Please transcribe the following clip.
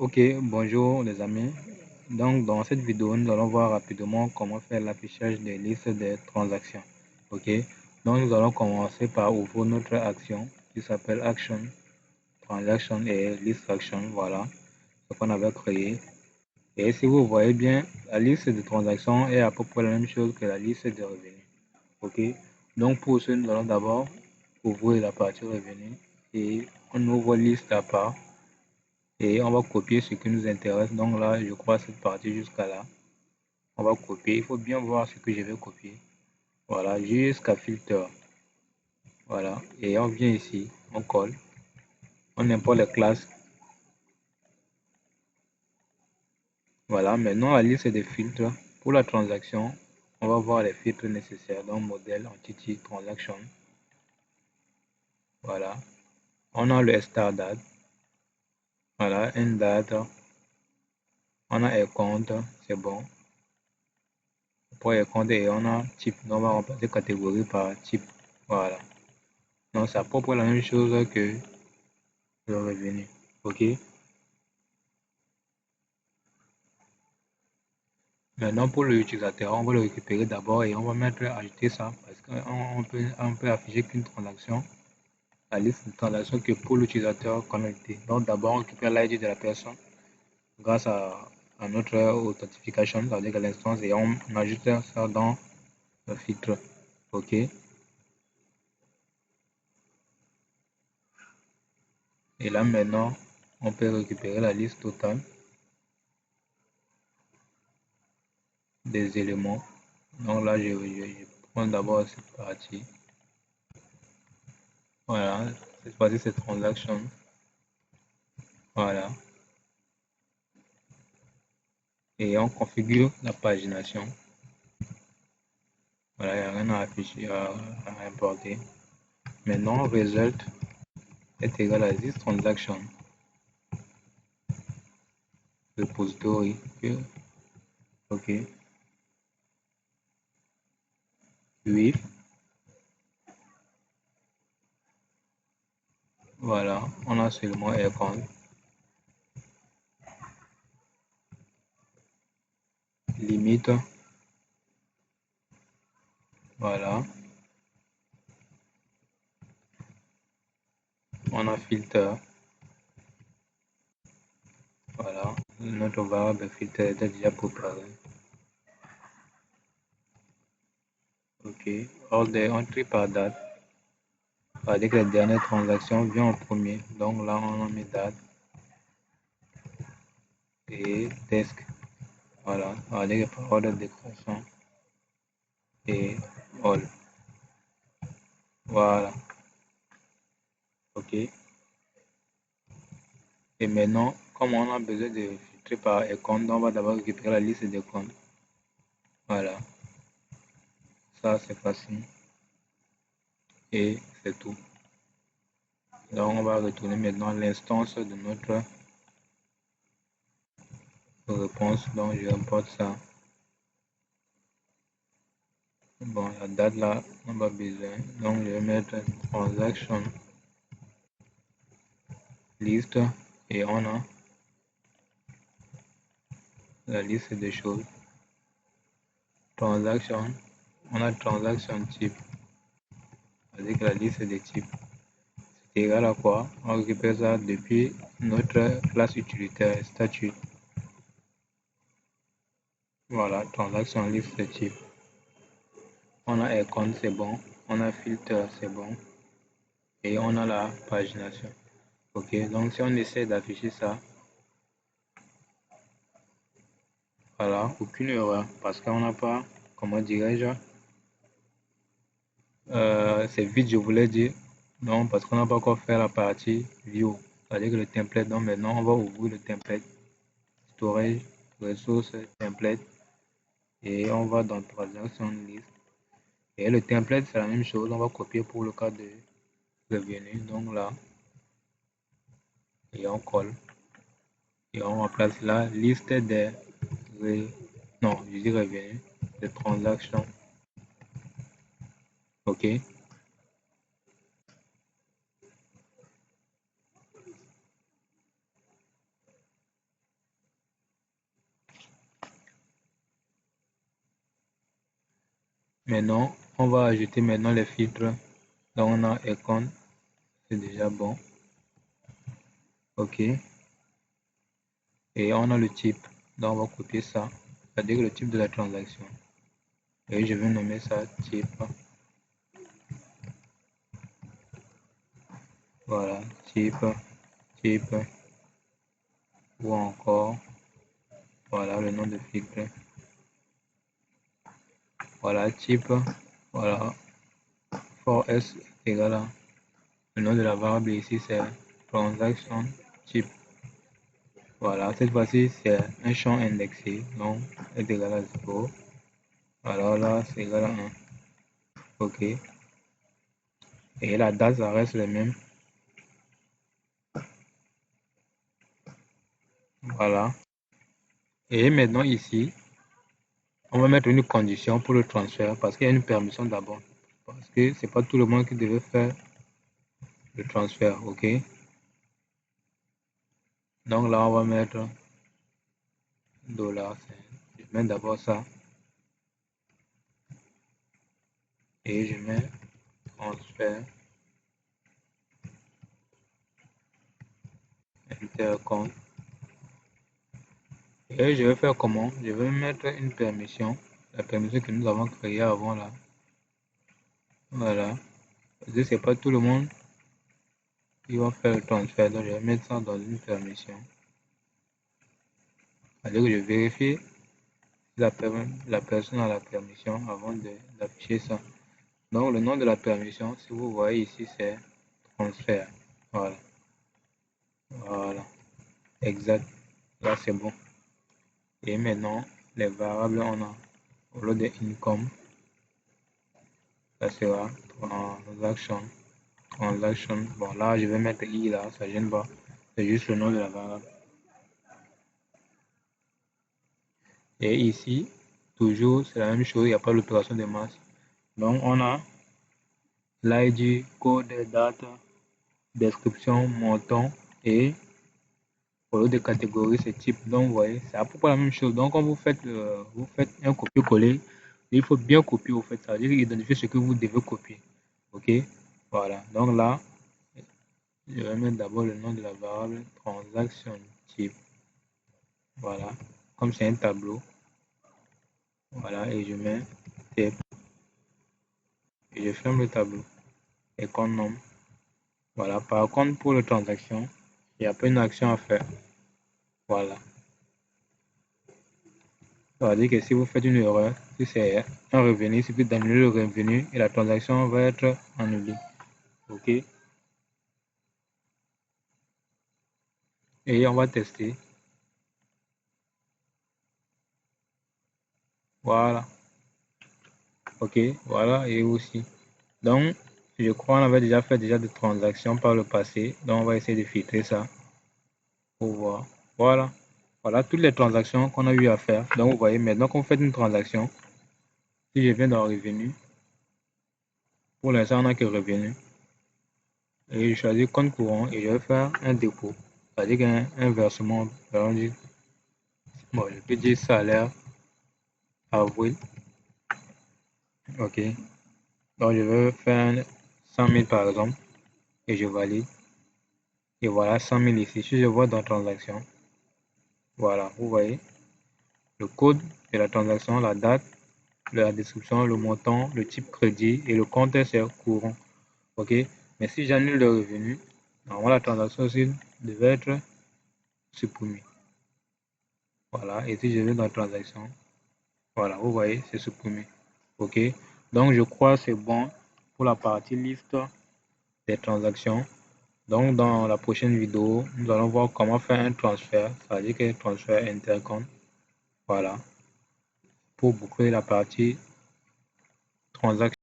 Ok, bonjour les amis. Donc dans cette vidéo, nous allons voir rapidement comment faire l'affichage des listes des transactions. Ok, donc nous allons commencer par ouvrir notre action qui s'appelle Action, Transaction et List Action. Voilà ce qu'on avait créé. Et si vous voyez bien, la liste de transactions est à peu près la même chose que la liste de revenus. Ok, donc pour ce, nous allons d'abord ouvrir la partie revenus et on ouvre liste à part. Et on va copier ce qui nous intéresse. Donc là, je crois cette partie jusqu'à là. On va copier. Il faut bien voir ce que je vais copier. Voilà, jusqu'à filter. Voilà. Et on vient ici, on colle. On importe les classes. Voilà, maintenant la liste des filtres. Pour la transaction, on va voir les filtres nécessaires. Donc modèle, entity, transaction. Voilà. On a le start date. Voilà, end date. On a compte, c'est bon. Pour compte et on a type. Donc on va remplacer catégorie par type. Voilà. Donc, c'est à peu près la même chose que le revenu. OK. Maintenant, pour l'utilisateur, on va le récupérer d'abord et on va mettre ajouter ça parce qu'on peut afficher qu'une transaction, la liste de transactions que pour l'utilisateur connecté. Donc, d'abord, on récupère l'ID de la personne grâce à notre authentification, c'est-à-dire à l'instance, et on ajoute ça dans le filtre. OK. Et là, maintenant, on peut récupérer la liste totale des éléments. Donc là, je prends d'abord cette partie. Voilà, cette fois-ci c'est transaction. Voilà. Et on configure la pagination. Voilà, il n'y a rien à afficher, à importer. Maintenant, result est égal à this transaction. Repository. OK. With. Voilà, on a seulement account. Limite. Voilà. On a filter. Voilà. Notre variable filter est déjà préparé. OK. Order entry par date. C'est-à-dire que la dernière transaction vient en premier. Donc là, on a mis date. Et desk. Voilà. C'est-à-dire que par ordre de déclaration. Et all. Voilà. OK. Et maintenant, comme on a besoin de filtrer par compte, on va d'abord récupérer la liste des comptes. Voilà. Ça, c'est facile. Et c'est tout. Donc, on va retourner maintenant l'instance de notre réponse. Donc, je importe ça. Bon, la date là, on va besoin. Donc, je vais mettre transaction list et on a la liste des choses. Transaction, on a transaction type avec la liste des types. C'est égal à quoi? On récupère ça depuis notre classe utilitaire statut. Voilà, transaction liste type. On a icon, c'est bon. On a filter, c'est bon. Et on a la pagination. Ok, donc si on essaie d'afficher ça, voilà, aucune erreur parce qu'on n'a pas, comment dirais-je, c'est vide, je voulais dire. Non, parce qu'on n'a pas encore fait la partie view, c'est-à-dire que le template. Donc maintenant, on va ouvrir le template, storage, ressources, template, et on va dans transaction list. Et le template, c'est la même chose, on va copier pour le cas de revenu. Donc là, et on colle. Et on remplace la liste des non, je dis revenus, des transactions. OK. Maintenant, on va ajouter maintenant les filtres. Donc, on a Icon, c'est déjà bon. OK. Et on a le type. Donc, on va copier ça. C'est-à-dire le type de la transaction. Et je vais nommer ça type. Voilà, type, type. Ou encore, voilà le nom de filtre. Voilà, type. Voilà, for s égale à. Le nom de la variable ici, c'est transaction type. Voilà, cette fois-ci, c'est un champ indexé, donc est égal à 0. Alors là, c'est égal à 1. OK. Et la date, ça reste le même. Voilà. Et maintenant, ici, on va mettre une condition pour le transfert parce qu'il y a une permission d'abord. Parce que c'est pas tout le monde qui devait faire le transfert. OK. Donc là, on va mettre $. Je mets d'abord ça. Et je mets transfert intercompte. Et je vais faire comment? Je vais mettre une permission, la permission que nous avons créée avant là. Voilà. Parce que c'est pas tout le monde qui va faire le transfert, donc je vais mettre ça dans une permission. C'est-à-dire que je vérifie si la personne a la permission avant d'afficher ça. Donc le nom de la permission, si vous voyez ici, c'est transfert. Voilà. Voilà. Exact. Là, c'est bon. Et maintenant, les variables, on a au lieu de income, ça sera transaction. Transaction. Bon, là, je vais mettre i là, ça gêne pas. C'est juste le nom de la variable. Et ici, toujours, c'est la même chose, il n'y a pas l'opération de masse. Donc, on a l'ID, code, date, description, montant et au lieu de catégorie, c'est type. Donc, vous voyez, c'est à peu près la même chose. Donc, quand vous faites un copier-coller, il faut bien copier, au fait. Ça veut dire identifier ce que vous devez copier. OK? Voilà. Donc là, je vais mettre d'abord le nom de la variable transaction type. Voilà. Comme c'est un tableau. Voilà. Et je mets type. Et je ferme le tableau. Et qu'on nomme. Voilà. Par contre, pour la transaction, il n'y a pas une action à faire. Voilà. Ça veut dire que si vous faites une erreur, si c'est un revenu, il suffit d'annuler le revenu et la transaction va être annulée. OK? Et on va tester. Voilà. OK? Voilà. Et aussi. Donc, je crois qu'on avait déjà fait des transactions par le passé. Donc, on va essayer de filtrer ça pour voir. Voilà. Voilà toutes les transactions qu'on a eu à faire. Donc, vous voyez, maintenant qu'on fait une transaction, si je viens dans revenu, pour l'instant, on n'a que revenu. Et je choisis compte courant et je vais faire un dépôt. C'est-à-dire qu'un versement, bon, je peux dire salaire avril. OK. Donc, je vais faire 100 000 par exemple et je valide. Et voilà 100 000 ici. Si je vois dans transaction, voilà, vous voyez le code de la transaction, la date, la description, le montant, le type crédit et le compte c'est courant. OK. Mais si j'annule le revenu, normalement la transaction aussi devait être supprimée. Voilà. Et si je vais dans la transaction, voilà, vous voyez, c'est supprimé. OK. Donc, je crois que c'est bon pour la partie liste des transactions. Donc, dans la prochaine vidéo, nous allons voir comment faire un transfert, c'est-à-dire que transfert intercompte. Voilà. Pour boucler la partie transaction.